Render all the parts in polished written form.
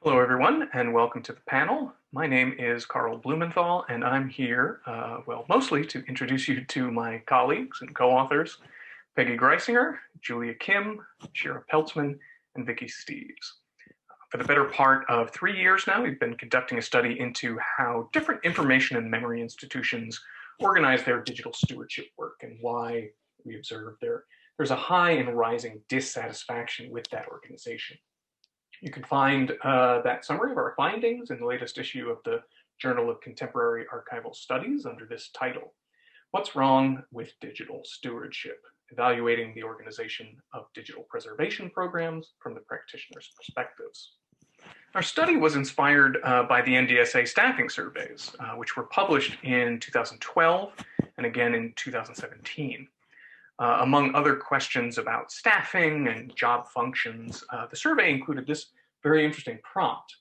Hello, everyone, and welcome to the panel. My name is Karl Blumenthal, and I'm here, mostly to introduce you to my colleagues and co-authors, Peggy Griesinger, Julia Kim, Shira Peltzman, and Vicky Steeves. For the better part of 3 years now, we've been conducting a study into how different information and memory institutions organize their digital stewardship work and why we observe there's a high and rising dissatisfaction with that organization. You can find that summary of our findings in the latest issue of the Journal of Contemporary Archival Studies under this title, What's Wrong with Digital Stewardship? Evaluating the Organization of Digital Preservation Programs from the Practitioner's Perspectives. Our study was inspired by the NDSA staffing surveys, which were published in 2012 and again in 2017. Among other questions about staffing and job functions, the survey included this very interesting prompt.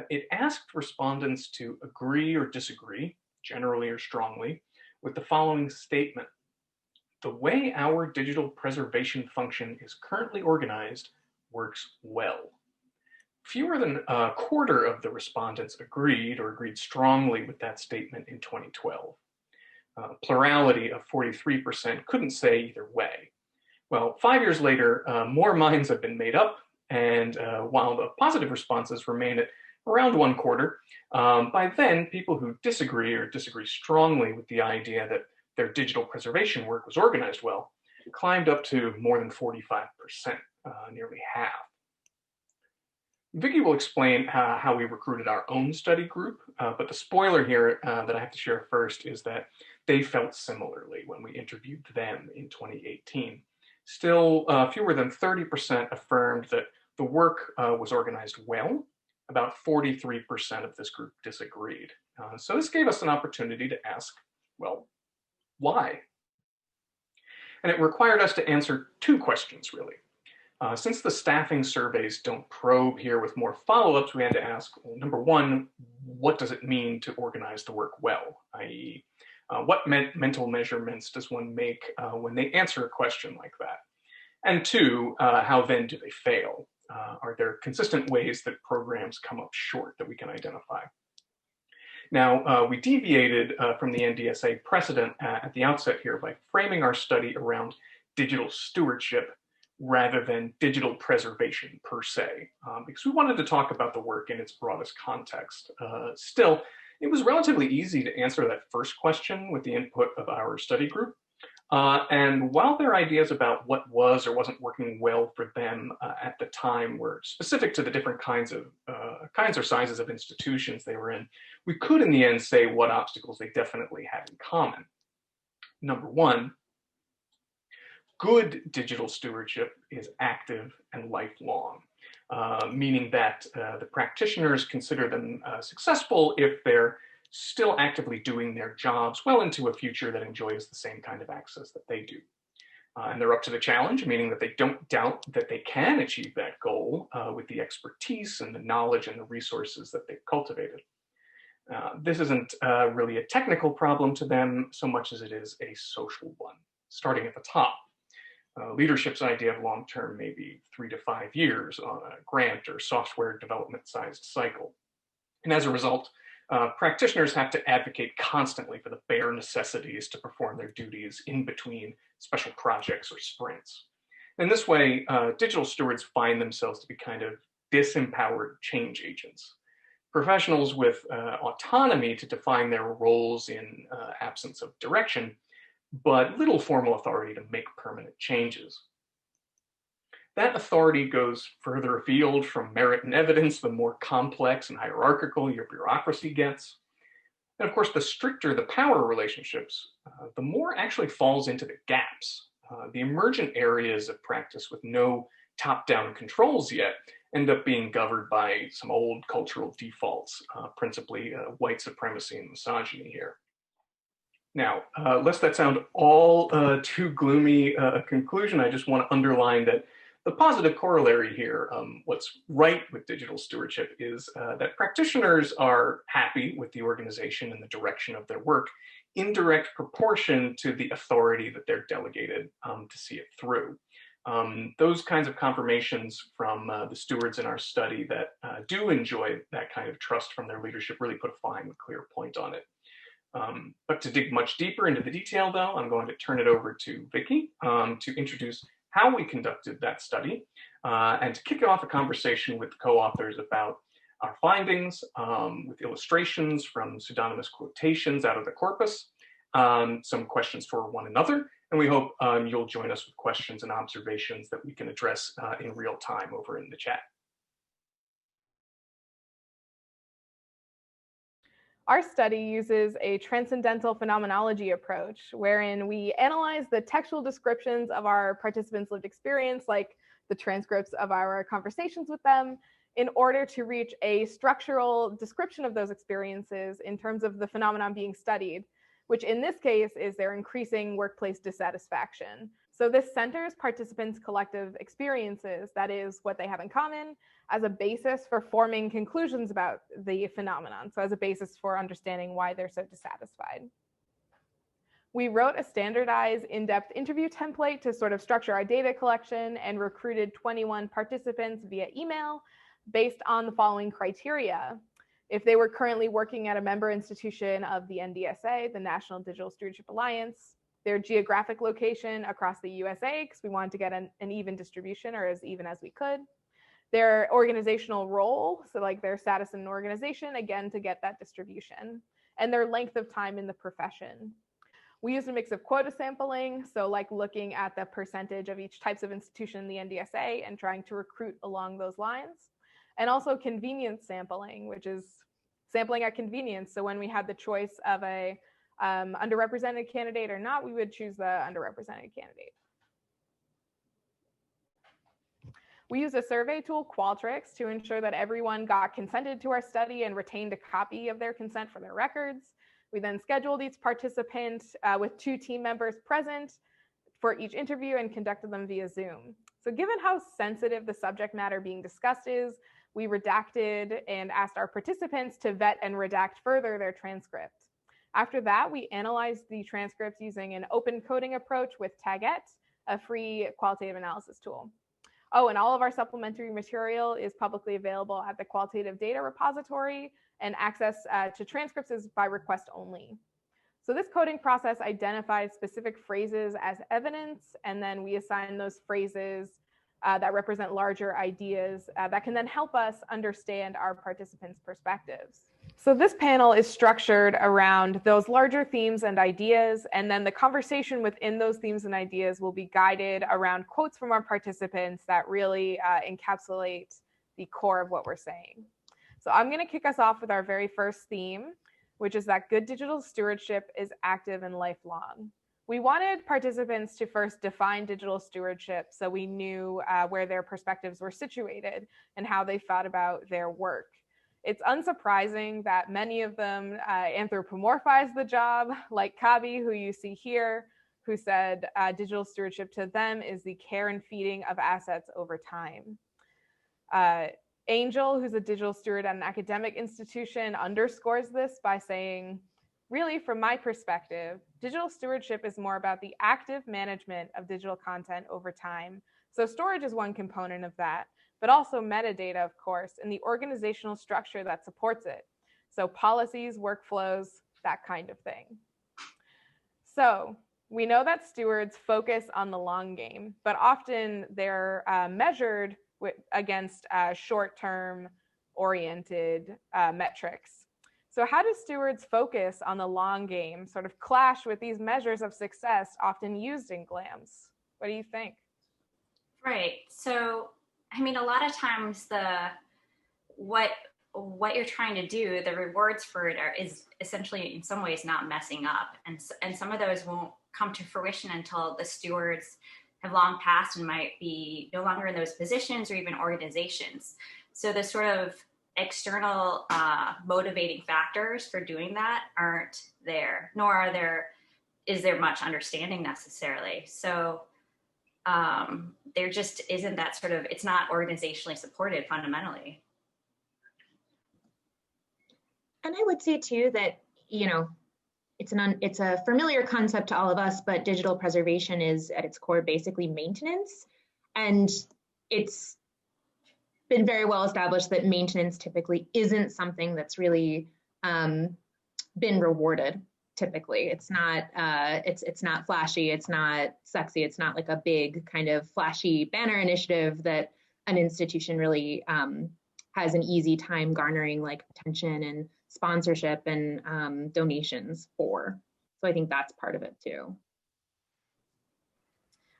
It asked respondents to agree or disagree, generally or strongly, with the following statement. The way our digital preservation function is currently organized works well. Fewer than a quarter of the respondents agreed or agreed strongly with that statement in 2012. Plurality of 43% couldn't say either way. Well, 5 years later, more minds have been made up, and while the positive responses remain at around 1/4, by then people who disagree or disagree strongly with the idea that their digital preservation work was organized well climbed up to more than 45%, nearly half. Vicky will explain how we recruited our own study group, but the spoiler here that I have to share first is that they felt similarly when we interviewed them in 2018. Still, fewer than 30% affirmed that the work was organized well. About 43% of this group disagreed. So this gave us an opportunity to ask, well, why? And it required us to answer two questions, really. Since the staffing surveys don't probe here with more follow-ups, we had to ask, well, number one, what does it mean to organize the work well? I.e., what mental measurements does one make when they answer a question like that? And two, how then do they fail? Are there consistent ways that programs come up short that we can identify? Now, we deviated from the NDSA precedent at the outset here by framing our study around digital stewardship rather than digital preservation per se, because we wanted to talk about the work in its broadest context. Still, it was relatively easy to answer that first question with the input of our study group. And while their ideas about what was or wasn't working well for them at the time were specific to the different kinds or sizes of institutions they were in, we could in the end say what obstacles they definitely had in common. Number one, good digital stewardship is active and lifelong, meaning that the practitioners consider them successful if they're still actively doing their jobs well into a future that enjoys the same kind of access that they do. And they're up to the challenge, meaning that they don't doubt that they can achieve that goal with the expertise and the knowledge and the resources that they've cultivated. This isn't really a technical problem to them so much as it is a social one, starting at the top. Leadership's idea of long-term may be 3 to 5 years on a grant or software development-sized cycle. And as a result, practitioners have to advocate constantly for the bare necessities to perform their duties in between special projects or sprints. In this way, digital stewards find themselves to be kind of disempowered change agents. Professionals with autonomy to define their roles in absence of direction, but little formal authority to make permanent changes. That authority goes further afield from merit and evidence, the more complex and hierarchical your bureaucracy gets. And of course, the stricter the power relationships, the more actually falls into the gaps. The emergent areas of practice with no top-down controls yet end up being governed by some old cultural defaults, principally white supremacy and misogyny here. Now, lest that sound all too gloomy a conclusion, I just want to underline that the positive corollary here, what's right with digital stewardship is that practitioners are happy with the organization and the direction of their work in direct proportion to the authority that they're delegated to see it through. Those kinds of confirmations from the stewards in our study that do enjoy that kind of trust from their leadership really put a fine, clear point on it. But to dig much deeper into the detail, though, I'm going to turn it over to Vicky to introduce how we conducted that study and to kick off a conversation with the co-authors about our findings with illustrations from pseudonymous quotations out of the corpus, some questions for one another, and we hope you'll join us with questions and observations that we can address in real time over in the chat. Our study uses a transcendental phenomenology approach, wherein we analyze the textual descriptions of our participants' lived experience, like the transcripts of our conversations with them, in order to reach a structural description of those experiences in terms of the phenomenon being studied, which in this case is their increasing workplace dissatisfaction. So this centers participants' collective experiences, that is, what they have in common, as a basis for forming conclusions about the phenomenon, so as a basis for understanding why they're so dissatisfied. We wrote a standardized in-depth interview template to sort of structure our data collection and recruited 21 participants via email based on the following criteria. If they were currently working at a member institution of the NDSA, the National Digital Stewardship Alliance, their geographic location across the USA, because we wanted to get an even distribution, or as even as we could, their organizational role, so like their status in an organization, again, to get that distribution, and their length of time in the profession. We used a mix of quota sampling, so like looking at the percentage of each types of institution in the NDSA and trying to recruit along those lines, and also convenience sampling, which is sampling at convenience. So when we had the choice of a underrepresented candidate or not, we would choose the underrepresented candidate. We used a survey tool, Qualtrics, to ensure that everyone got consented to our study and retained a copy of their consent for their records. We then scheduled each participant with 2 team members present for each interview and conducted them via Zoom. So given how sensitive the subject matter being discussed is, we redacted and asked our participants to vet and redact further their transcript. After that, we analyzed the transcripts using an open coding approach with Taget, a free qualitative analysis tool. Oh, and all of our supplementary material is publicly available at the qualitative data repository, and access to transcripts is by request only. So this coding process identifies specific phrases as evidence, and then we assign those phrases that represent larger ideas that can then help us understand our participants' perspectives. So this panel is structured around those larger themes and ideas, and then the conversation within those themes and ideas will be guided around quotes from our participants that really encapsulate the core of what we're saying. So I'm going to kick us off with our very first theme, which is that good digital stewardship is active and lifelong. We wanted participants to first define digital stewardship so we knew where their perspectives were situated and how they thought about their work. It's unsurprising that many of them anthropomorphize the job, like Kabi, who you see here, who said digital stewardship to them is the care and feeding of assets over time. Angel, who's a digital steward at an academic institution, underscores this by saying, really, from my perspective, digital stewardship is more about the active management of digital content over time. So storage is one component of that, but also metadata, of course, and the organizational structure that supports it. So policies, workflows, that kind of thing. So we know that stewards focus on the long game, but often they're measured against short-term oriented metrics. So how do stewards focus on the long game, sort of clash with these measures of success often used in GLAMs? What do you think? Right. So, I mean, a lot of times what you're trying to do, the rewards for it is essentially in some ways not messing up. And some of those won't come to fruition until the stewards have long passed and might be no longer in those positions or even organizations. So the sort of external motivating factors for doing that aren't there, nor is there much understanding necessarily. So there just isn't that sort of, it's not organizationally supported fundamentally. And I would say too that, you know, it's a familiar concept to all of us, but digital preservation is at its core basically maintenance. And it's been very well established that maintenance typically isn't something that's really been rewarded. Typically, it's not flashy, it's not sexy, it's not like a big kind of flashy banner initiative that an institution really has an easy time garnering like attention and sponsorship and donations for. So I think that's part of it too.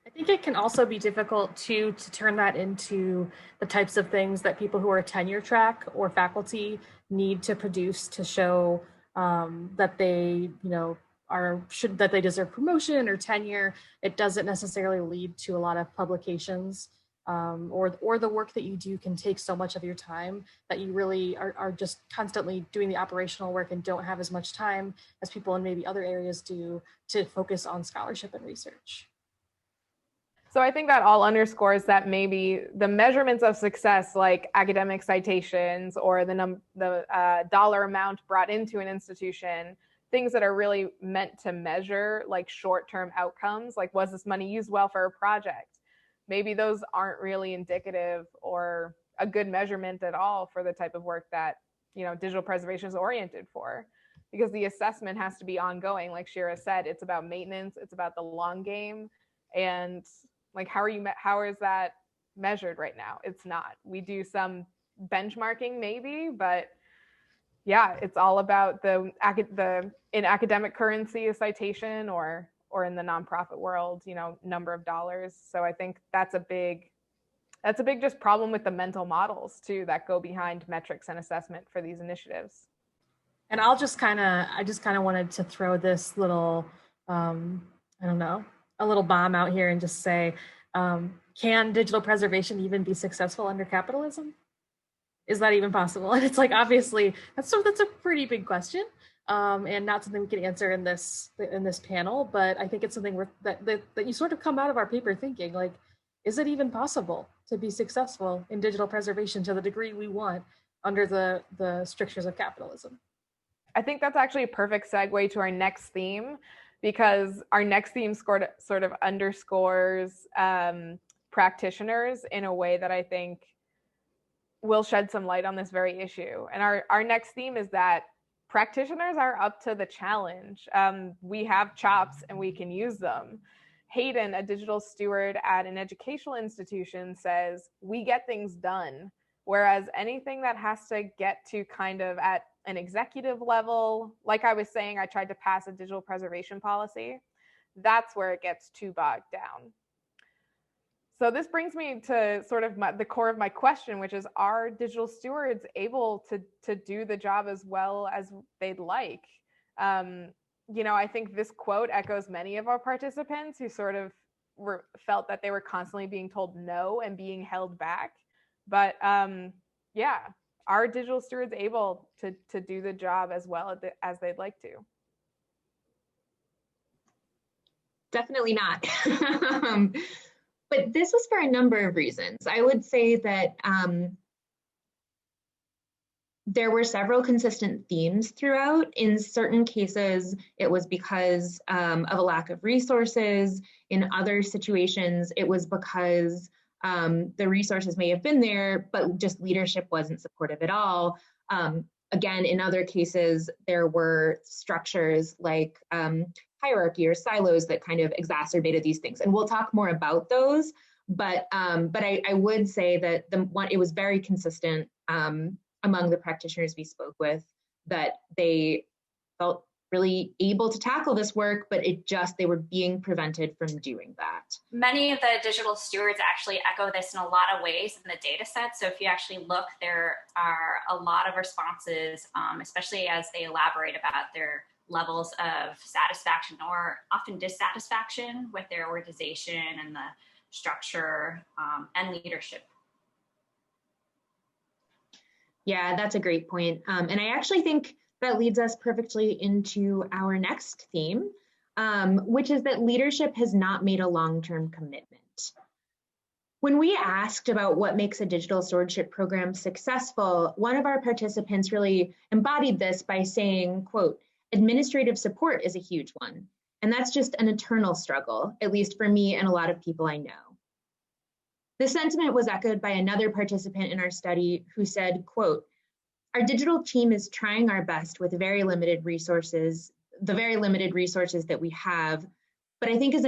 I think it can also be difficult to turn that into the types of things that people who are tenure track or faculty need to produce to show that they, that they deserve promotion or tenure. It doesn't necessarily lead to a lot of publications, or the work that you do can take so much of your time that you really are just constantly doing the operational work and don't have as much time as people in maybe other areas do to focus on scholarship and research. So I think that all underscores that maybe the measurements of success, like academic citations or the dollar amount brought into an institution, things that are really meant to measure like short-term outcomes, like was this money used well for a project? Maybe those aren't really indicative or a good measurement at all for the type of work that, digital preservation is oriented for, because the assessment has to be ongoing. Like Shira said, it's about maintenance, it's about the long game, and like, how is that measured right now? It's not. We do some benchmarking maybe, but yeah, it's all about the in academic currency, a citation, or in the nonprofit world, number of dollars. So I think that's a big just problem with the mental models too that go behind metrics and assessment for these initiatives. And I just kind of wanted to throw this little, a little bomb out here and just say, can digital preservation even be successful under capitalism? Is that even possible? And it's like, obviously, that's a pretty big question, and not something we can answer in this panel. But I think it's something that you sort of come out of our paper thinking, like, is it even possible to be successful in digital preservation to the degree we want under the strictures of capitalism? I think that's actually a perfect segue to our next theme, because our next theme sort of underscores practitioners in a way that I think will shed some light on this very issue. And our next theme is that practitioners are up to the challenge. We have chops and we can use them. Hayden, a digital steward at an educational institution, says, we get things done. Whereas anything that has to get to kind of at an executive level, like I was saying, I tried to pass a digital preservation policy. That's where it gets too bogged down. So this brings me to sort of the core of my question, which is, are digital stewards able to do the job as well as they'd like? I think this quote echoes many of our participants who sort of felt that they were constantly being told no and being held back. But are digital stewards able to do the job as well as they'd like to? Definitely not. But this was for a number of reasons. I would say that there were several consistent themes throughout. In certain cases, it was because of a lack of resources. In other situations, it was because the resources may have been there, but just leadership wasn't supportive at all. Again, in other cases, there were structures like hierarchy or silos that kind of exacerbated these things. And we'll talk more about those, but I would say that it was very consistent among the practitioners we spoke with, that they felt really able to tackle this work, but they were being prevented from doing that. Many of the digital stewards actually echo this in a lot of ways in the data set. So if you actually look, there are a lot of responses, especially as they elaborate about their levels of satisfaction or often dissatisfaction with their organization and the structure and leadership. Yeah, that's a great point. And I actually think that leads us perfectly into our next theme, which is that leadership has not made a long-term commitment. When we asked about what makes a digital stewardship program successful, one of our participants really embodied this by saying, quote, administrative support is a huge one. And that's just an eternal struggle, at least for me and a lot of people I know. This sentiment was echoed by another participant in our study who said, quote, "Our digital team is trying our best with very limited resources, the very limited resources that we have, but I think as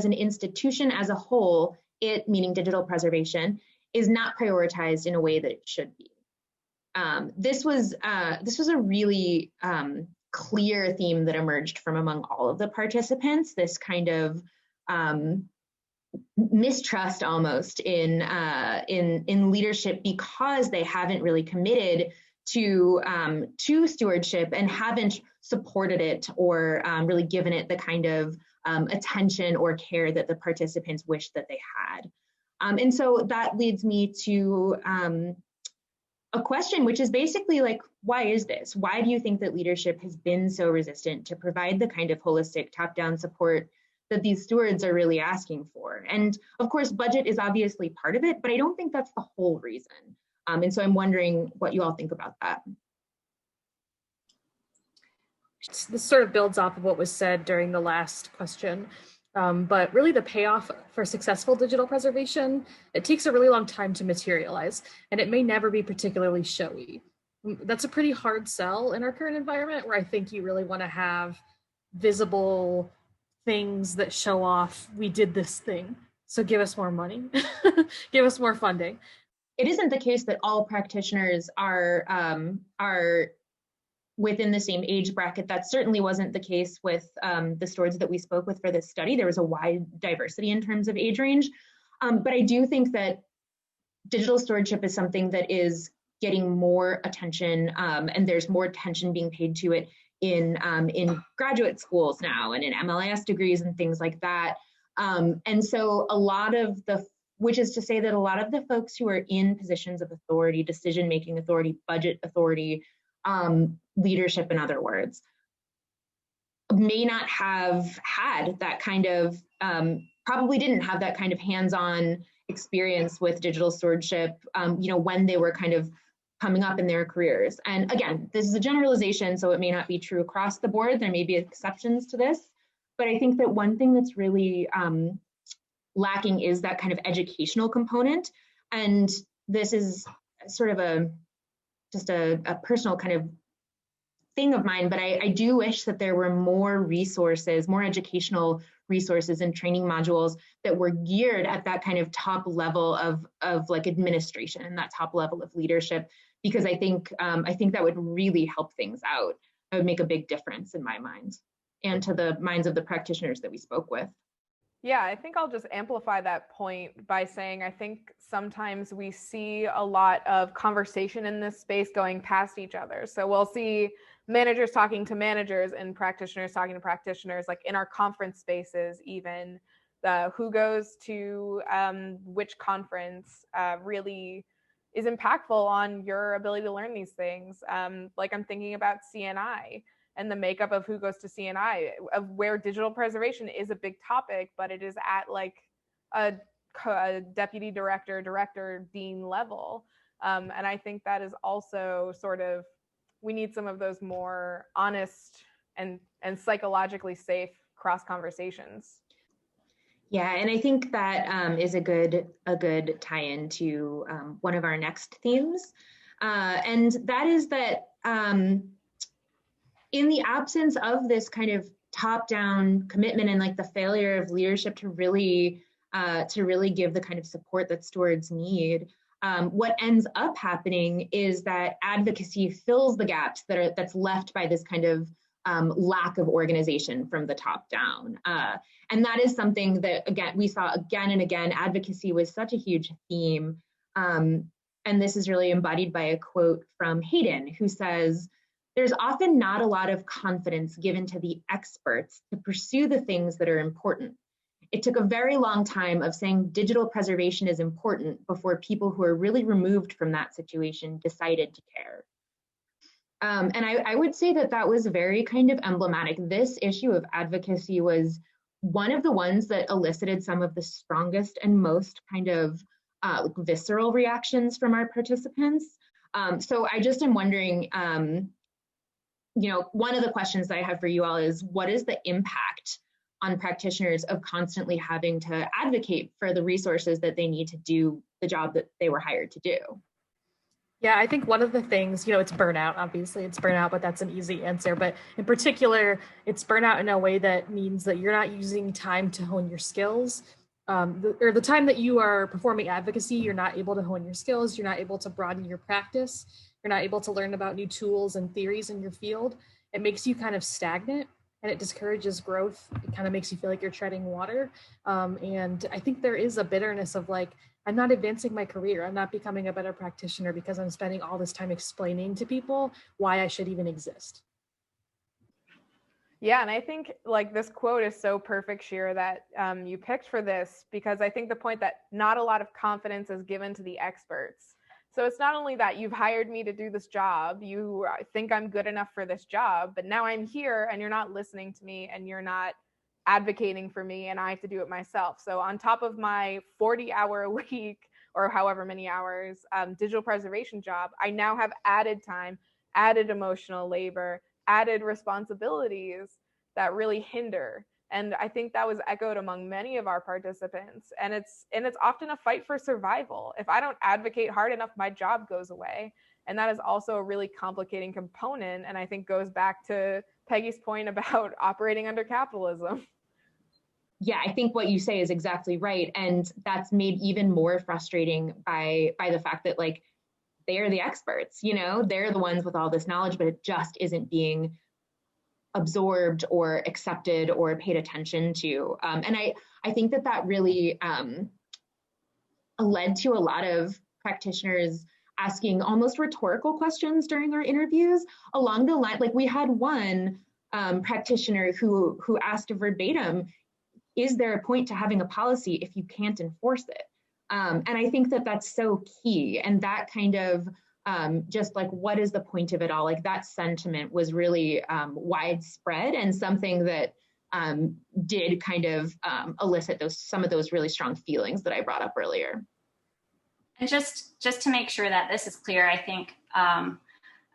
an institution as a whole, it, meaning digital preservation, is not prioritized in a way that it should be." This was a really clear theme that emerged from among all of the participants, this kind of mistrust almost in leadership because they haven't really committed to stewardship and haven't supported it or really given it the kind of attention or care that the participants wished that they had. And so that leads me to a question, which is basically like, why is this? Why do you think that leadership has been so resistant to provide the kind of holistic top-down support that these stewards are really asking for? And of course, budget is obviously part of it, but I don't think that's the whole reason. And so I'm wondering what you all think about that. This sort of builds off of what was said during the last question. But really the payoff for successful digital preservation, it takes a really long time to materialize, and it may never be particularly showy. That's a pretty hard sell in our current environment, where I think you really want to have visible things that show off, we did this thing, so give us more money, give us more funding. It isn't the case that all practitioners are within the same age bracket. That certainly wasn't the case with the stewards that we spoke with for this study. There was a wide diversity in terms of age range. But I do think that digital stewardship is something that is getting more attention, and there's more attention being paid to it in graduate schools now and in MLIS degrees and things like that. And so which is to say that a lot of the folks who are in positions of authority, decision-making authority, budget authority, leadership, in other words, may not have had that kind of, probably didn't have that kind of hands-on experience with digital stewardship, when they were kind of coming up in their careers. And again, this is a generalization, so it may not be true across the board. There may be exceptions to this, but I think that one thing that's really lacking is that kind of educational component. And this is sort of just a personal kind of thing of mine, but I do wish that there were more resources, more educational resources and training modules that were geared at that kind of top level of like administration and that top level of leadership, because I think that would really help things out. It would make a big difference in my mind and to the minds of the practitioners that we spoke with. Yeah, I think I'll just amplify that point by saying I think sometimes we see a lot of conversation in this space going past each other. So we'll see managers talking to managers and practitioners talking to practitioners, like in our conference spaces, even who goes to which conference really is impactful on your ability to learn these things. Like I'm thinking about CNI and the makeup of who goes to CNI, of where digital preservation is a big topic, but it is at like a deputy director, dean level. And I think that is also sort of, we need some of those more honest and psychologically safe cross conversations. Yeah, and I think that is a good tie-in to one of our next themes, and that is that in the absence of this kind of top-down commitment and like the failure of leadership to really give the kind of support that stewards need, what ends up happening is that advocacy fills the gaps that's left by this kind of lack of organization from the top down. And that is something that, again, we saw again and again. Advocacy was such a huge theme. And this is really embodied by a quote from Hayden, who says, "There's often not a lot of confidence given to the experts to pursue the things that are important. It took a very long time of saying digital preservation is important before people who are really removed from that situation decided to care." And I would say that was very kind of emblematic. This issue of advocacy was one of the ones that elicited some of the strongest and most kind of visceral reactions from our participants. So I just am wondering, one of the questions that I have for you all is, what is the impact on practitioners of constantly having to advocate for the resources that they need to do the job that they were hired to do. Yeah, I think one of the things, it's burnout, obviously it's burnout, but that's an easy answer. But in particular, it's burnout in a way that means that you're not using time to hone your skills. Or the time that you are performing advocacy, you're not able to hone your skills, you're not able to broaden your practice, you're not able to learn about new tools and theories in your field. It makes you kind of stagnant and it discourages growth. It kind of makes you feel like you're treading water. And I think there is a bitterness of like, I'm not advancing my career. I'm not becoming a better practitioner because I'm spending all this time explaining to people why I should even exist. Yeah, and I think like this quote is so perfect, Shira, that you picked for this, because I think the point that not a lot of confidence is given to the experts. So it's not only that you've hired me to do this job, you think I'm good enough for this job, but now I'm here and you're not listening to me and you're not advocating for me and I have to do it myself. So on top of my 40-hour a week or however many hours digital preservation job, I now have added time, added emotional labor, added responsibilities that really hinder. And I think that was echoed among many of our participants. And it's often a fight for survival. If I don't advocate hard enough, my job goes away. And that is also a really complicating component. And I think goes back to Peggy's point about operating under capitalism. Yeah, I think what you say is exactly right. And that's made even more frustrating by the fact that like they are the experts, they're the ones with all this knowledge, but it just isn't being absorbed or accepted or paid attention to. And I think that really led to a lot of practitioners asking almost rhetorical questions during our interviews along the line. Like we had one practitioner who asked verbatim, is there a point to having a policy if you can't enforce it? And I think that's so key. And that kind of just like, what is the point of it all? Like that sentiment was really widespread and something that did kind of elicit some of those really strong feelings that I brought up earlier. And just to make sure that this is clear, I think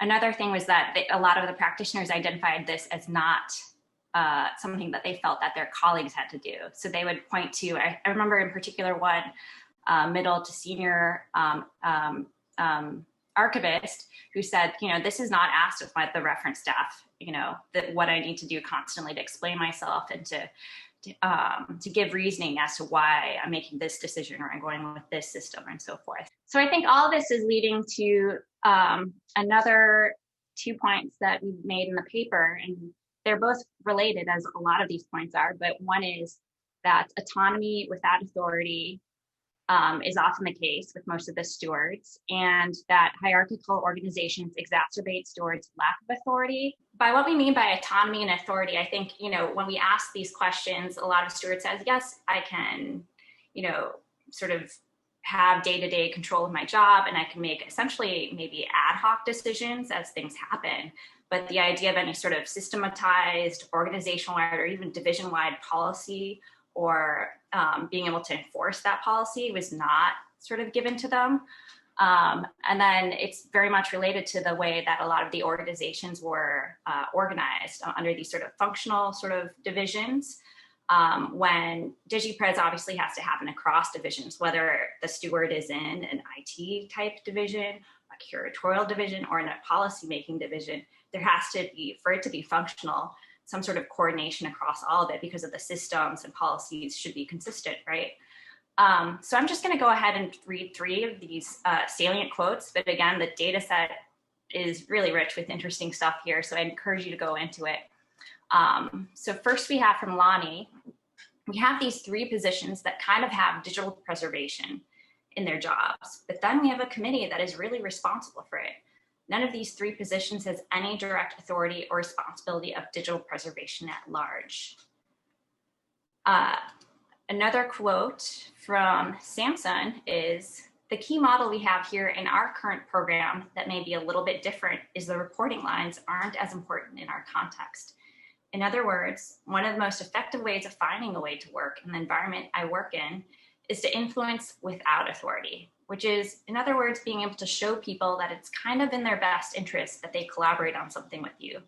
another thing was that a lot of the practitioners identified this as not something that they felt that their colleagues had to do. So they would point to, I remember in particular one middle to senior archivist who said, this is not asked of the reference staff, that what I need to do constantly to explain myself and to give reasoning as to why I'm making this decision or I'm going with this system and so forth. So I think all this is leading to another 2 points that we made in the paper, and they're both related as a lot of these points are, but one is that autonomy without authority is often the case with most of the stewards, and that hierarchical organizations exacerbate stewards' lack of authority. By what we mean by autonomy and authority, I think, when we ask these questions, a lot of stewards says, yes, I can, sort of have day-to-day control of my job, and I can make essentially maybe ad hoc decisions as things happen. But the idea of any sort of systematized, organizational-wide, or even division-wide policy, or being able to enforce that policy was not sort of given to them. And then it's very much related to the way that a lot of the organizations were organized under these sort of functional sort of divisions. When DigiPres obviously has to happen across divisions, whether the steward is in an IT type division, a curatorial division, or in a policy-making division, there has to be, for it to be functional, some sort of coordination across all of it because of the systems and policies should be consistent, right? So I'm just going to go ahead and read 3 of these salient quotes. But again, the data set is really rich with interesting stuff here, so I encourage you to go into it. So first we have from Lonnie, we have these 3 positions that kind of have digital preservation in their jobs, but then we have a committee that is really responsible for it. None of these 3 positions has any direct authority or responsibility of digital preservation at large. Another quote from Samson is, the key model we have here in our current program that may be a little bit different is the reporting lines aren't as important in our context. In other words, one of the most effective ways of finding a way to work in the environment I work in is to influence without authority, which is, in other words, being able to show people that it's kind of in their best interest that they collaborate on something with you.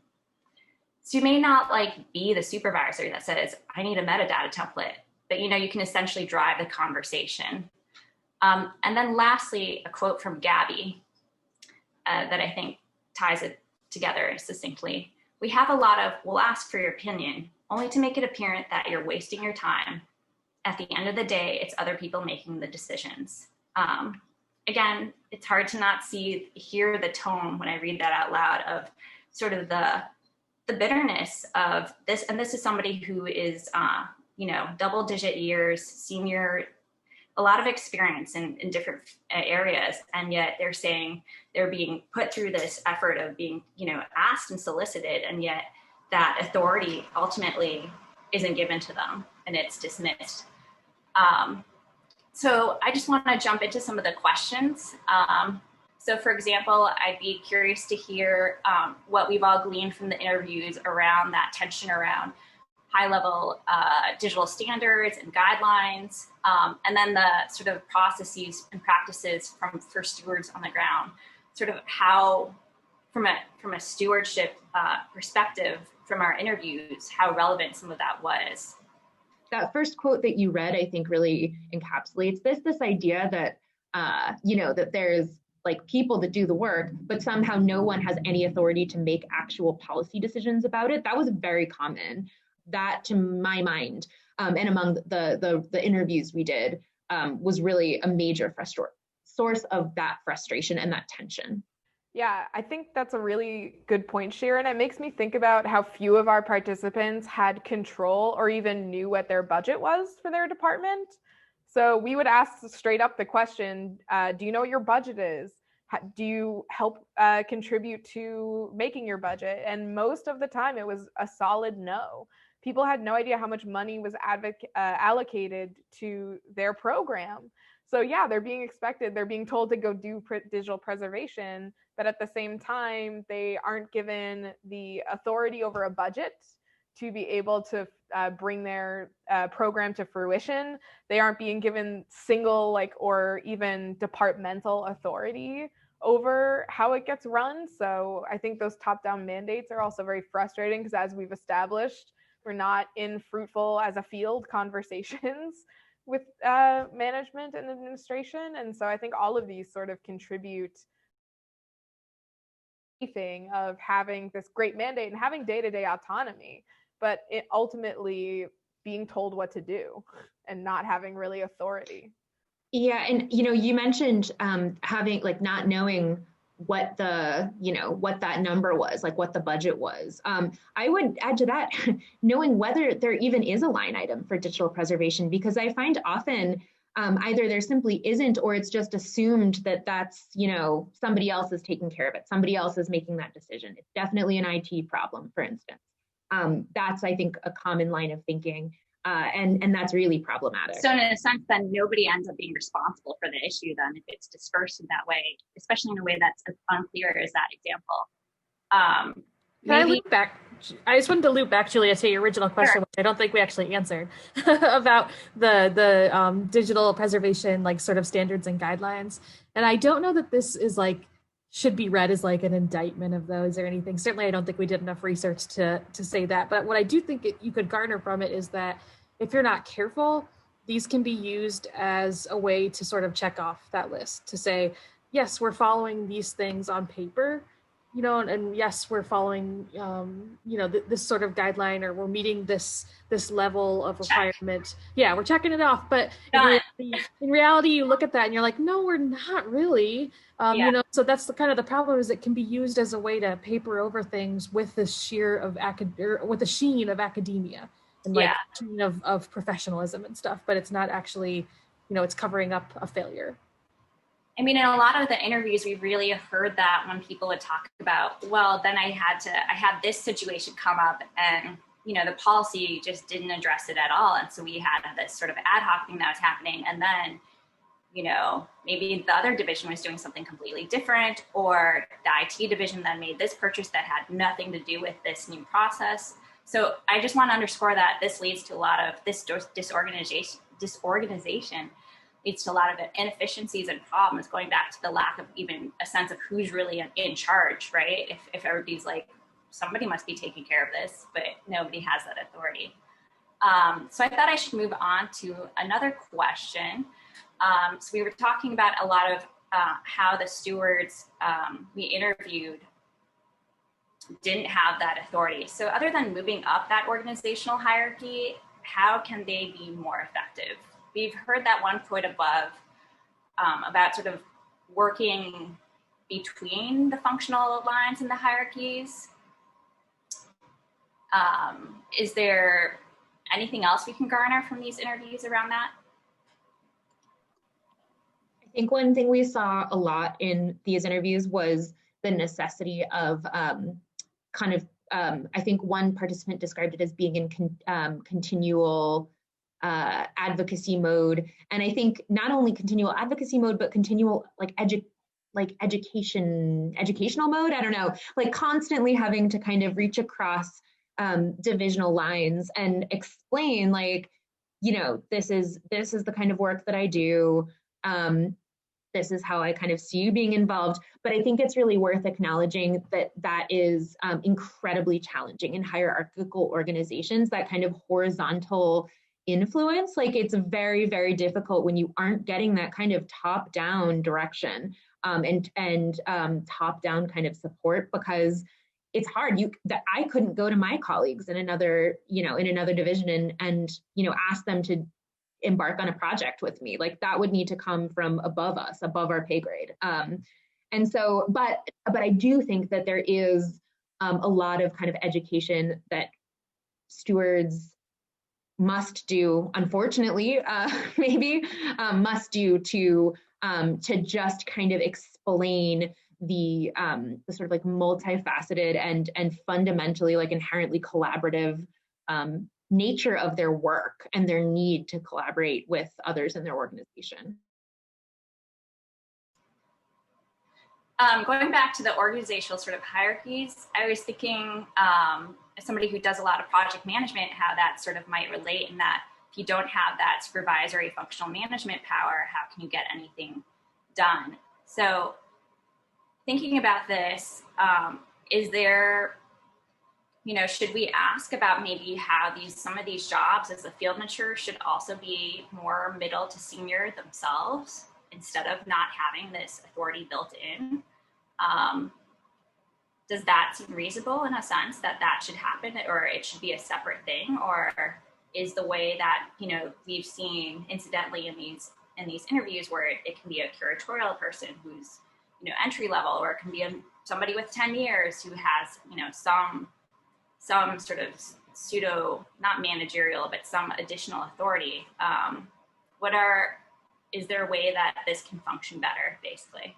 So you may not like be the supervisor that says, I need a metadata template, but you know, you can essentially drive the conversation. And then lastly, a quote from Gabby that I think ties it together succinctly. We have a lot of, we'll ask for your opinion, only to make it apparent that you're wasting your time. At the end of the day, it's other people making the decisions. Again, it's hard to not hear the tone when I read that out loud of sort of the bitterness of this. And this is somebody who is, you know, double-digit years, senior, a lot of experience in different areas. And yet they're saying they're being put through this effort of being, you know, asked and solicited. And yet that authority ultimately isn't given to them and it's dismissed. So I just want to jump into some of the questions. So for example, I'd be curious to hear what we've all gleaned from the interviews around that tension around high-level digital standards and guidelines, and then the sort of processes and practices for stewards on the ground, sort of how, from a stewardship perspective, from our interviews, how relevant some of that was. That first quote that you read, I think, really encapsulates this idea that, you know, that there's like people that do the work, but somehow no one has any authority to make actual policy decisions about it. That was very common. That, to my mind, and among the interviews we did, was really a major source of that frustration and that tension. Yeah, I think that's a really good point, Shira, and it makes me think about how few of our participants had control or even knew what their budget was for their department. So we would ask straight up the question, do you know what your budget is? Do you help contribute to making your budget? And most of the time it was a solid no. People had no idea how much money was allocated to their program. So yeah, they're being told to go do digital preservation, but at the same time, they aren't given the authority over a budget to be able to bring their program to fruition. They aren't being given single or even departmental authority over how it gets run. So I think those top-down mandates are also very frustrating because, as we've established, we're not in fruitful as a field conversations with management and administration. And so I think all of these sort of contribute of having this great mandate and having day-to-day autonomy, but it ultimately being told what to do and not having really authority. Yeah, and you mentioned having not knowing what what that number was, what the budget was. I would add to that, knowing whether there even is a line item for digital preservation, because I find often either there simply isn't, or it's just assumed that that's, somebody else is taking care of it. Somebody else is making that decision. It's definitely an IT problem, for instance. That's, I think, a common line of thinking. And that's really problematic. So in a sense, then nobody ends up being responsible for the issue then if it's dispersed in that way, especially in a way that's as unclear as that example. I just wanted to loop back, Julia, to your original question, sure, which I don't think we actually answered, about the digital preservation, sort of standards and guidelines. And I don't know that this is should be read as an indictment of those or anything. Certainly, I don't think we did enough research to say that. But what I do think you could garner from it is that if you're not careful, these can be used as a way to sort of check off that list to say, yes, we're following these things on paper, and yes, we're following, this sort of guideline, or we're meeting this level of requirement. Yeah, we're checking it off. But in reality, you look at that and you're like, no, we're not really. So that's the problem, is it can be used as a way to paper over things with the sheen of academia and sheen of professionalism and stuff. But it's not actually, it's covering up a failure. I mean, in a lot of the interviews, we really heard that when people would talk about, well, then I had this situation come up and, the policy just didn't address it at all. And so we had this sort of ad hoc thing that was happening. And then, maybe the other division was doing something completely different, or the IT division then made this purchase that had nothing to do with this new process. So I just want to underscore that this leads to a lot of this disorganization leads to a lot of inefficiencies and problems, going back to the lack of even a sense of who's really in charge, right? If everybody's somebody must be taking care of this, but nobody has that authority. So I thought I should move on to another question. So we were talking about a lot of how the stewards we interviewed didn't have that authority. So other than moving up that organizational hierarchy, how can they be more effective? We've heard that one quote above about sort of working between the functional lines and the hierarchies. Is there anything else we can garner from these interviews around that? I think one thing we saw a lot in these interviews was the necessity of I think one participant described it as being in continual advocacy mode. And I think not only continual advocacy mode, but continual educational mode. I don't know, like constantly having to kind of reach across divisional lines and explain, like, you know, this is the kind of work that I do. This is how I kind of see you being involved. But I think it's really worth acknowledging that that is incredibly challenging in hierarchical organizations, that kind of horizontal influence. Like, it's very, very difficult when you aren't getting that kind of top-down direction and top-down kind of support, because it's hard. I couldn't go to my colleagues in another division and ask them to embark on a project with me. Like, that would need to come from above us, above our pay grade. And so, but I do think that there is a lot of kind of education that stewards must do, unfortunately, must do to just kind of explain the sort of like multifaceted and fundamentally like inherently collaborative nature of their work and their need to collaborate with others in their organization. Going back to the organizational sort of hierarchies, I was thinking, as somebody who does a lot of project management, how that sort of might relate in that if you don't have that supervisory functional management power, how can you get anything done? So thinking about this, is there, should we ask about maybe how some of these jobs as the field mature should also be more middle to senior themselves instead of not having this authority built in? Does that seem reasonable in a sense that should happen, or it should be a separate thing? Or is the way that, we've seen incidentally in these interviews where it can be a curatorial person who's, entry level, or it can be somebody with 10 years who has, some sort of pseudo, not managerial, but some additional authority. Is there a way that this can function better, basically?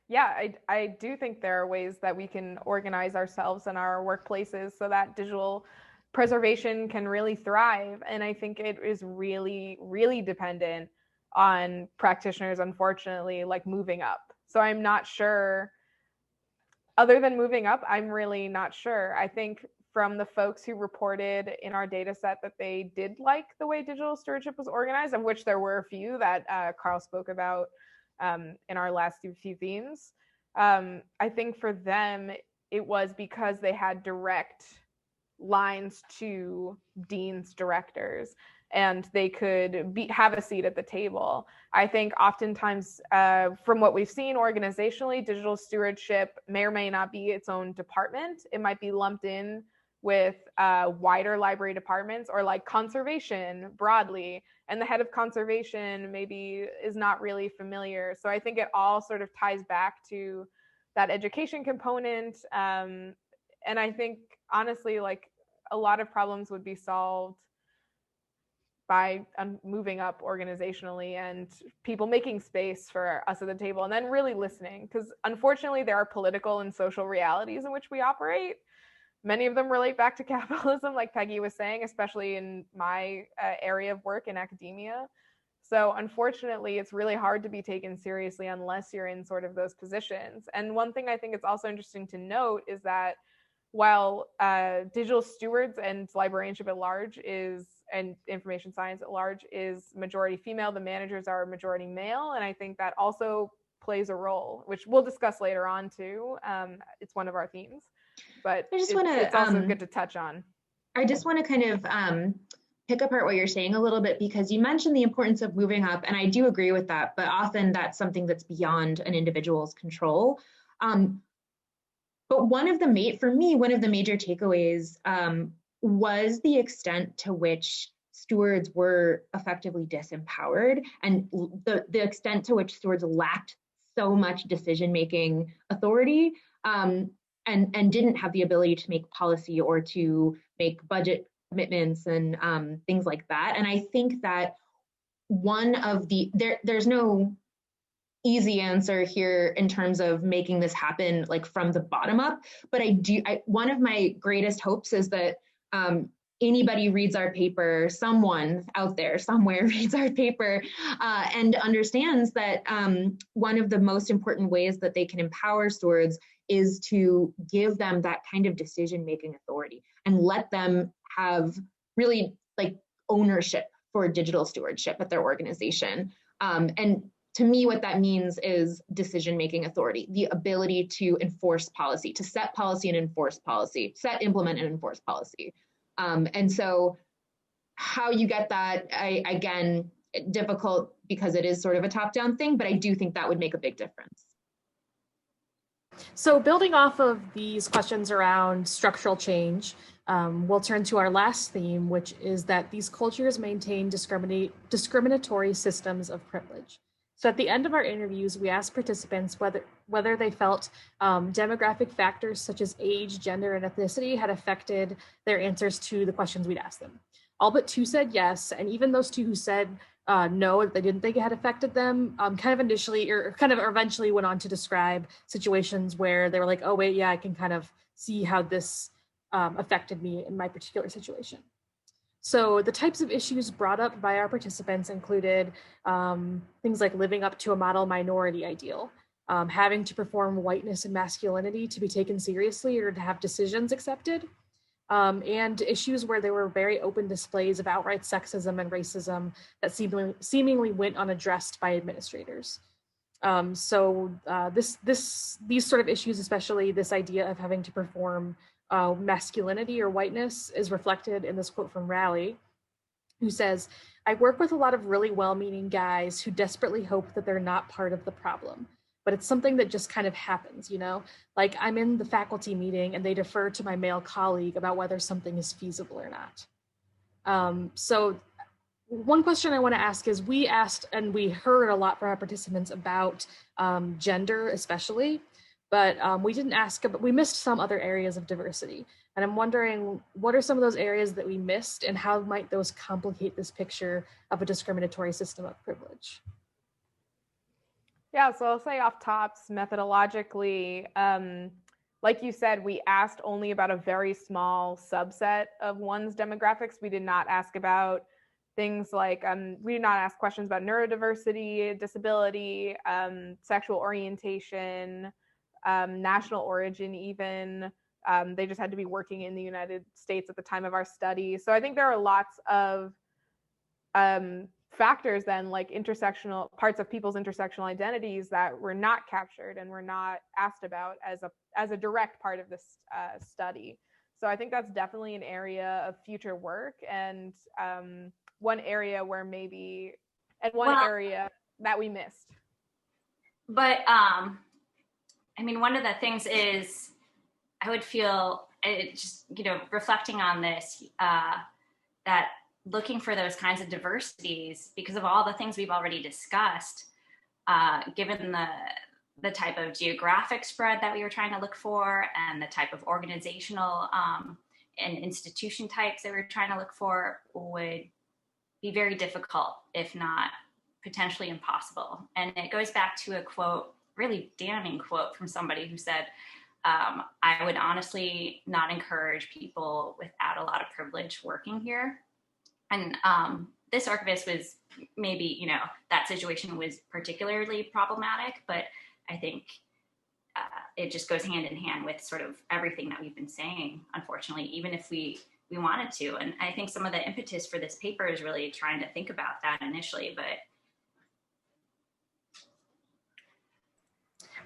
Yeah, I do think there are ways that we can organize ourselves in our workplaces so that digital preservation can really thrive. And I think it is really, really dependent on practitioners, unfortunately, like moving up. So I'm not sure, other than moving up, I'm really not sure. I think from the folks who reported in our data set that they did like the way digital stewardship was organized, of which there were a few that Karl spoke about in our last few themes. I think for them, it was because they had direct lines to deans, directors, and they could have a seat at the table. I think oftentimes, from what we've seen organizationally, digital stewardship may or may not be its own department. It might be lumped in with wider library departments, or like conservation broadly, and the head of conservation maybe is not really familiar. So I think it all sort of ties back to that education component. And I think honestly, like, a lot of problems would be solved by moving up organizationally and people making space for us at the table, and then really listening, because unfortunately there are political and social realities in which we operate. Many of them relate back to capitalism, like Peggy was saying, especially in my area of work in academia. So unfortunately, it's really hard to be taken seriously unless you're in sort of those positions. And one thing I think it's also interesting to note is that while digital stewards and librarianship at large and information science at large is majority female, the managers are majority male. And I think that also plays a role, which we'll discuss later on too. It's one of our themes. but I just want to, it's also good to touch on. I just want to kind of pick apart what you're saying a little bit, because you mentioned the importance of moving up, and I do agree with that, but often that's something that's beyond an individual's control. But for me, one of the major takeaways was the extent to which stewards were effectively disempowered, and the extent to which stewards lacked so much decision-making authority, and didn't have the ability to make policy or to make budget commitments and things like that. And I think that there's no easy answer here in terms of making this happen like from the bottom up, but one of my greatest hopes is that anybody reads our paper, someone out there somewhere reads our paper and understands that one of the most important ways that they can empower stewards is to give them that kind of decision-making authority and let them have really like ownership for digital stewardship at their organization. And to me, what that means is decision-making authority, the ability to enforce policy, to set policy and enforce policy, set, implement, and enforce policy. And so how you get that, again, difficult because it is sort of a top-down thing, but I do think that would make a big difference. So building off of these questions around structural change, we'll turn to our last theme, which is that these cultures maintain discriminatory systems of privilege. So at the end of our interviews, we asked participants whether they felt demographic factors such as age, gender, and ethnicity had affected their answers to the questions we'd asked them. All but 2 said yes, and even those 2 who said no, they didn't think it had affected them, eventually went on to describe situations where they were like, oh wait, yeah, I can kind of see how this affected me in my particular situation. So the types of issues brought up by our participants included things like living up to a model minority ideal, having to perform whiteness and masculinity to be taken seriously or to have decisions accepted, and issues where there were very open displays of outright sexism and racism that seemingly went unaddressed by administrators. These sort of issues, especially this idea of having to perform masculinity or whiteness, is reflected in this quote from Raleigh, who says, "I work with a lot of really well-meaning guys who desperately hope that they're not part of the problem, but it's something that just kind of happens, you know? Like I'm in the faculty meeting and they defer to my male colleague about whether something is feasible or not." So one question I want to ask is, we asked and we heard a lot from our participants about gender especially, but we missed some other areas of diversity. And I'm wondering, what are some of those areas that we missed and how might those complicate this picture of a discriminatory system of privilege? Yeah, so I'll say off tops, methodologically, like you said, we asked only about a very small subset of one's demographics. We did not ask about things like, we did not ask questions about neurodiversity, disability, sexual orientation, national origin even. They just had to be working in the United States at the time of our study. So I think there are lots of factors then, like intersectional parts of people's intersectional identities that were not captured and were not asked about as a direct part of this study. So I think that's definitely an area of future work, and one area where area that we missed. But I mean, one of the things is, I would feel, reflecting on this, that looking for those kinds of diversities, because of all the things we've already discussed, given the type of geographic spread that we were trying to look for and the type of organizational and institution types that we were trying to look for, would be very difficult, if not potentially impossible. And it goes back to a quote, really damning quote from somebody who said, I would honestly not encourage people without a lot of privilege working here. And this archivist was maybe, that situation was particularly problematic, but I think it just goes hand in hand with sort of everything that we've been saying, unfortunately, even if we wanted to. And I think some of the impetus for this paper is really trying to think about that initially, but.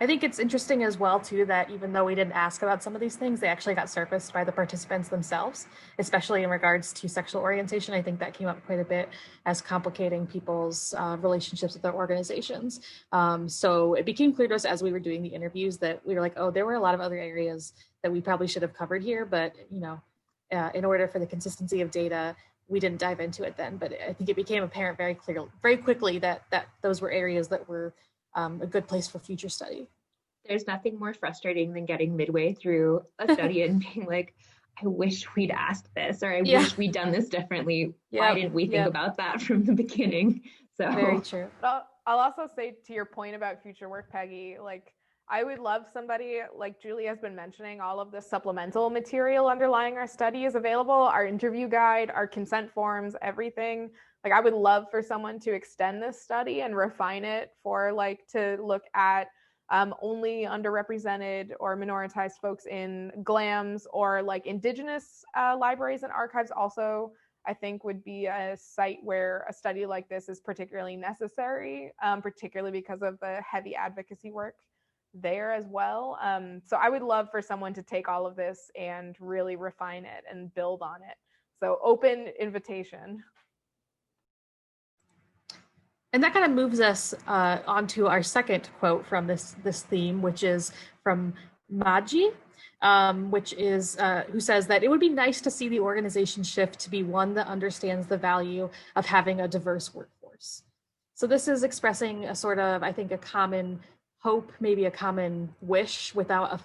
I think it's interesting as well, too, that even though we didn't ask about some of these things, they actually got surfaced by the participants themselves, especially in regards to sexual orientation. I think that came up quite a bit as complicating people's relationships with their organizations. So it became clear to us as we were doing the interviews that we were like, oh, there were a lot of other areas that we probably should have covered here, but in order for the consistency of data, we didn't dive into it then. But I think it became apparent very quickly that those were areas that were a good place for future study. There's nothing more frustrating than getting midway through a study and being like, I wish we'd asked this, or I wish we'd done this differently. Why didn't we think about that from the beginning? So very true. I'll also say, to your point about future work, Peggy, like, I would love somebody, like Julie has been mentioning, all of the supplemental material underlying our study is available, our interview guide, our consent forms, everything. Like, I would love for someone to extend this study and refine it for, like, to look at only underrepresented or minoritized folks in GLAMs, or like Indigenous libraries and archives also, I think, would be a site where a study like this is particularly necessary, particularly because of the heavy advocacy work there as well. So I would love for someone to take all of this and really refine it and build on it. So open invitation. And that kind of moves us onto our second quote from this theme, which is from Maji, which is who says that it would be nice to see the organization shift to be one that understands the value of having a diverse workforce. So this is expressing a sort of, I think, a common hope, maybe a common wish without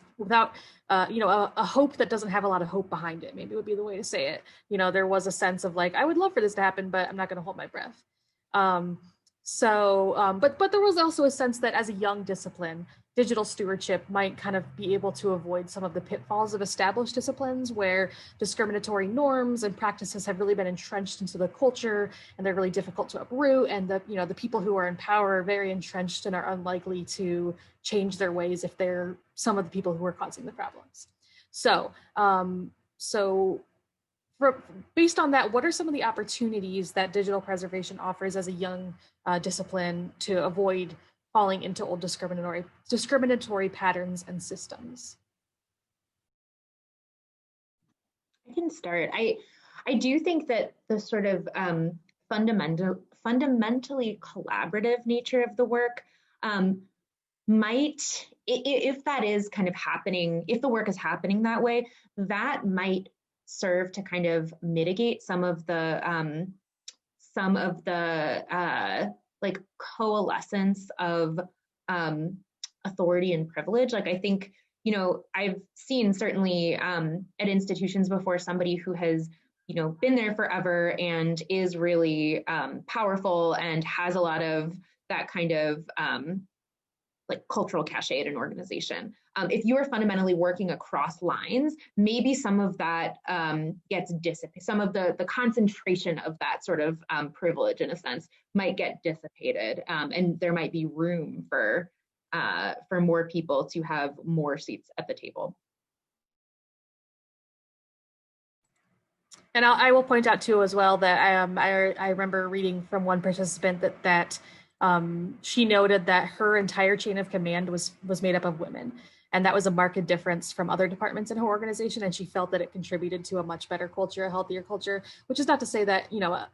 a hope that doesn't have a lot of hope behind it, maybe would be the way to say it. There was a sense of like, I would love for this to happen, but I'm not going to hold my breath. But there was also a sense that as a young discipline, digital stewardship might kind of be able to avoid some of the pitfalls of established disciplines where discriminatory norms and practices have really been entrenched into the culture, and they're really difficult to uproot. And the people who are in power are very entrenched and are unlikely to change their ways if they're some of the people who are causing the problems. Based on that, what are some of the opportunities that digital preservation offers as a young discipline to avoid falling into old discriminatory patterns and systems? I can start. I do think that the sort of fundamentally collaborative nature of the work might, if that is kind of happening, if the work is happening that way, that might serve to kind of mitigate some of the like coalescence of authority and privilege. Like, I think, I've seen certainly at institutions before somebody who has, been there forever and is really powerful and has a lot of that kind of like cultural cachet at an organization. If you are fundamentally working across lines, maybe some of that gets dissipated. Some of the concentration of that sort of privilege, in a sense, might get dissipated, and there might be room for more people to have more seats at the table. And I will point out too as well that I remember reading from one participant that she noted that her entire chain of command was made up of women. And that was a marked difference from other departments in her organization. And she felt that it contributed to a much better culture, a healthier culture, which is not to say that,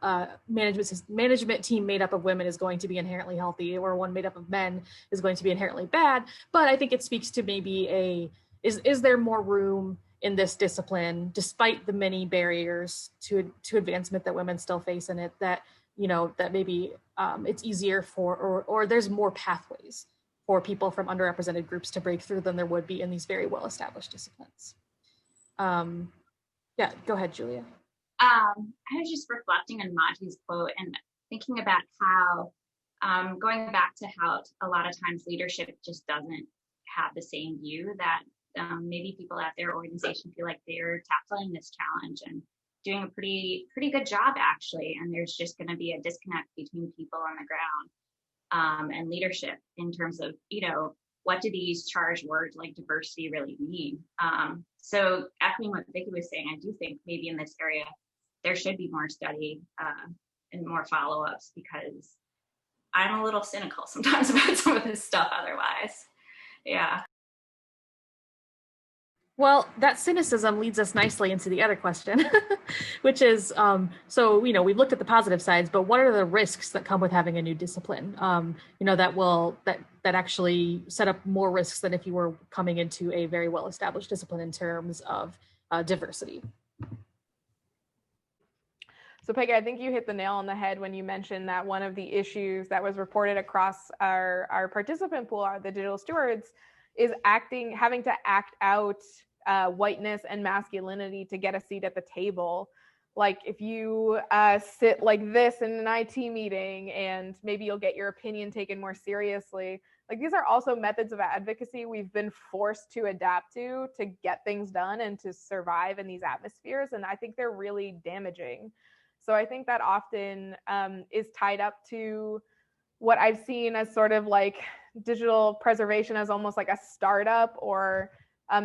a management team made up of women is going to be inherently healthy, or one made up of men is going to be inherently bad. But I think it speaks to maybe is there more room in this discipline, despite the many barriers to advancement that women still face in it, that that maybe it's easier or there's more pathways for people from underrepresented groups to break through than there would be in these very well-established disciplines. Yeah, go ahead, Julia. I was just reflecting on Maji's quote and thinking about how, going back to how a lot of times leadership just doesn't have the same view, that maybe people at their organization feel like they're tackling this challenge and doing a pretty good job, actually, and there's just going to be a disconnect between people on the ground and leadership in terms of, what do these charged words like diversity really mean? So echoing what Vicky was saying, I do think maybe in this area there should be more study and more follow-ups, because I'm a little cynical sometimes about some of this stuff otherwise. Yeah. Well, that cynicism leads us nicely into the other question, which is, so, we've looked at the positive sides, but what are the risks that come with having a new discipline? That actually set up more risks than if you were coming into a very well-established discipline in terms of diversity. So Peggy, I think you hit the nail on the head when you mentioned that one of the issues that was reported across our participant pool, the digital stewards, is having to act out whiteness and masculinity to get a seat at the table. Like if you sit like this in an IT meeting and maybe you'll get your opinion taken more seriously. Like these are also methods of advocacy we've been forced to adapt to get things done and to survive in these atmospheres. And I think they're really damaging. So I think that often is tied up to what I've seen as sort of like digital preservation as almost like a startup, or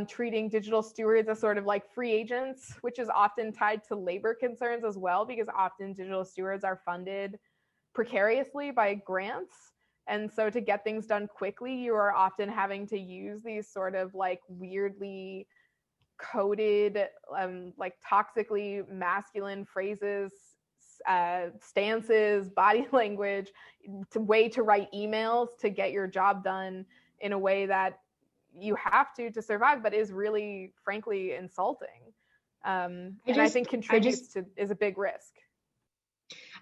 treating digital stewards as sort of like free agents, which is often tied to labor concerns as well, because often digital stewards are funded precariously by grants. And so to get things done quickly, you are often having to use these sort of like weirdly coded, like toxically masculine phrases, stances, body language, to write emails to get your job done in a way that you have to survive, but is really, frankly, insulting. And I think contributes is a big risk.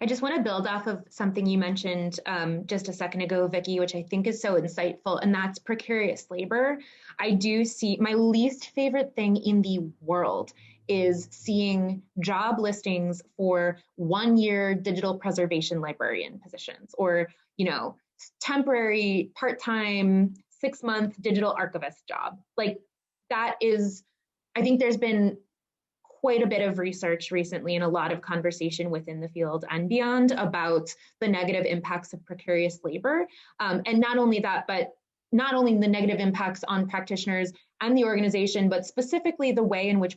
I just want to build off of something you mentioned just a second ago, Vicky, which I think is so insightful, and that's precarious labor. I do see my least favorite thing in the world is seeing job listings for 1-year digital preservation librarian positions, or, temporary part-time 6-month digital archivist job. Like that is, I think there's been quite a bit of research recently and a lot of conversation within the field and beyond about the negative impacts of precarious labor. And not only that, but not only the negative impacts on practitioners and the organization, but specifically the way in which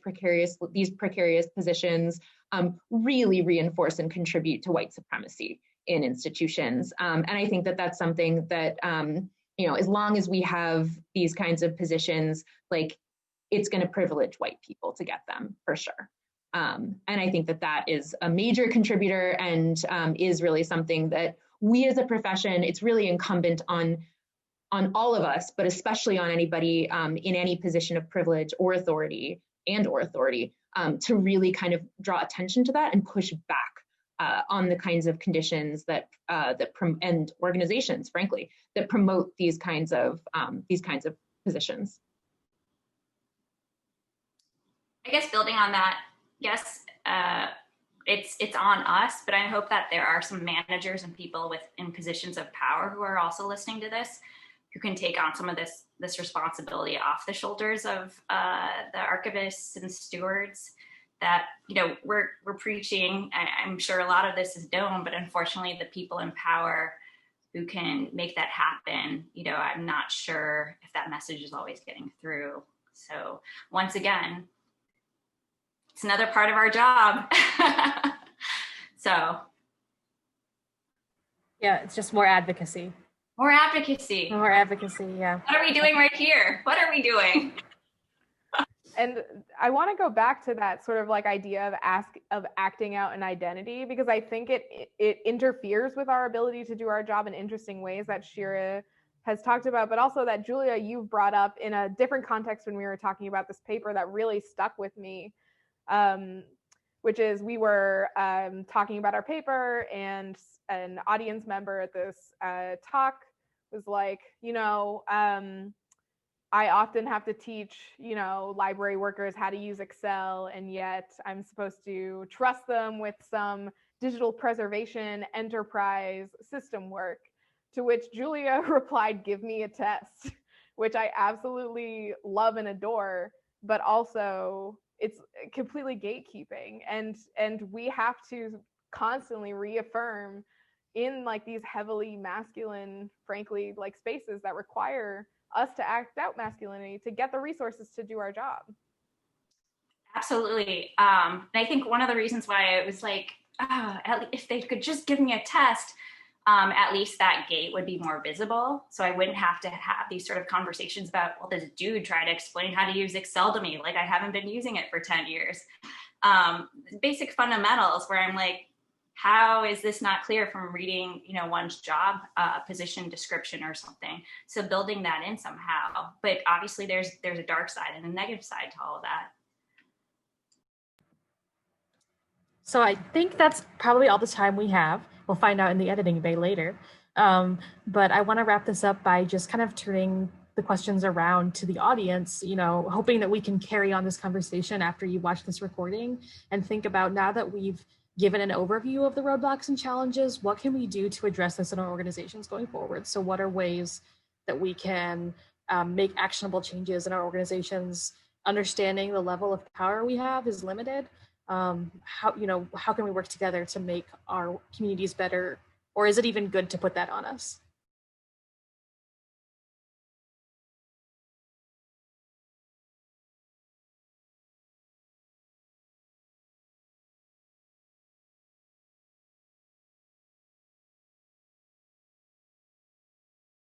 these precarious positions really reinforce and contribute to white supremacy in institutions. And I think that that's something that, as long as we have these kinds of positions, like it's going to privilege white people to get them for sure. And I think that that is a major contributor and is really something that we as a profession, it's really incumbent on all of us, but especially on anybody in any position of privilege or authority to really kind of draw attention to that and push back on the kinds of conditions that and organizations, frankly, that promote these kinds of positions. I guess building on that, yes, it's on us, but I hope that there are some managers and people in positions of power who are also listening to this, who can take on some of this responsibility off the shoulders of the archivists and stewards. That we're preaching. I'm sure a lot of this is known, but unfortunately, the people in power who can make that happen, I'm not sure if that message is always getting through. So once again, it's another part of our job. So. Yeah, it's just more advocacy. More advocacy. More advocacy, yeah. What are we doing right here? What are we doing? And I want to go back to that sort of like idea of acting out an identity, because I think it interferes with our ability to do our job in interesting ways that Shira has talked about, but also that Julia, you've brought up in a different context when we were talking about this paper that really stuck with me, which is we were talking about our paper, and an audience member at this talk was like, I often have to teach, library workers how to use Excel, and yet I'm supposed to trust them with some digital preservation enterprise system work. To which Julia replied, "Give me a test," which I absolutely love and adore, but also it's completely gatekeeping. And we have to constantly reaffirm in like these heavily masculine, frankly, like spaces that require us to act out masculinity to get the resources to do our job. Absolutely. And I think one of the reasons why it was like, if they could just give me a test, at least that gate would be more visible. So I wouldn't have to have these sort of conversations about, well, this dude tried to explain how to use Excel to me, like I haven't been using it for 10 years. Basic fundamentals where I'm like, how is this not clear from reading, one's job position description or something? So building that in somehow. But obviously there's a dark side and a negative side to all of that. So I think that's probably all the time we have. We'll find out in the editing bay later. But I want to wrap this up by just kind of turning the questions around to the audience, hoping that we can carry on this conversation after you watch this recording and think about, now that we've given an overview of the roadblocks and challenges, what can we do to address this in our organizations going forward? So what are ways that we can make actionable changes in our organizations? Understanding the level of power we have is limited. How can we work together to make our communities better? Or is it even good to put that on us?